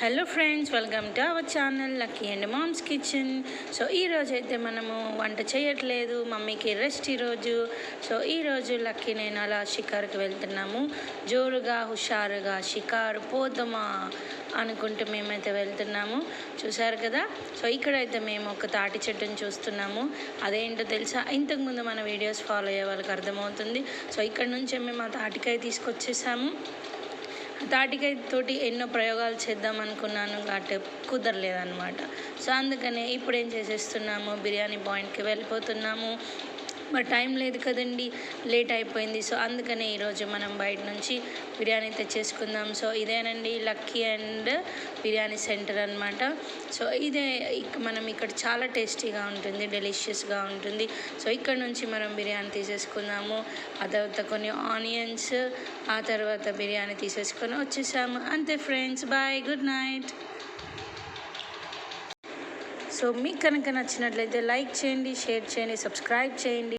Hello friends, welcome to our channel lucky and mom's kitchen. So ఈరోజు అయితే మనము వంట చేయట్లేదు, మమ్మీకి రెస్ట్ ఈరోజు. సో ఈరోజు లక్కీ నేను అలా షికారుకి వెళ్తున్నాము. జోరుగా హుషారుగా షికారు పోదామా అనుకుంటూ మేమైతే వెళ్తున్నాము. చూసారు కదా. సో ఇక్కడైతే మేము ఒక తాటి చెట్టుని చూస్తున్నాము. అదేంటో తెలుసా, ఇంతకుముందు మన వీడియోస్ ఫాలో అయ్యే వాళ్ళకి అర్థమవుతుంది. సో ఇక్కడ నుంచే మేము ఆ తాటికాయ తీసుకొచ్చేసాము. తాటికాయ తోటి ఎన్నో ప్రయోగాలు చేద్దాం అనుకున్నాను, బట్ కుదరలేదన్నమాట. సో అందుకనే ఇప్పుడు ఏం చేసేస్తున్నాము, బిర్యానీ పాయింట్కి వెళ్ళిపోతున్నాము. బట్ టైం లేదు కదండి, లేట్ అయిపోయింది. సో అందుకనే ఈరోజు మనం బయట నుంచి బిర్యానీ తెచ్చేసుకుందాం. సో ఇదేనండి లక్కీ అండ్ బిర్యానీ సెంటర్ అనమాట. సో ఇదే మనం ఇక్కడ చాలా టేస్టీగా ఉంటుంది, డెలిషియస్గా ఉంటుంది. సో ఇక్కడ నుంచి మనం బిర్యానీ తీసేసుకుందాము. ఆ తర్వాత కొన్ని ఆనియన్స్, ఆ తర్వాత బిర్యానీ తీసేసుకొని వచ్చేసాము. అంతే friends, bye, good night. So మీకు కనుక నచ్చినట్లయితే లైక్ చేయండి, షేర్ చేయండి, సబ్స్క్రైబ్ చేయండి.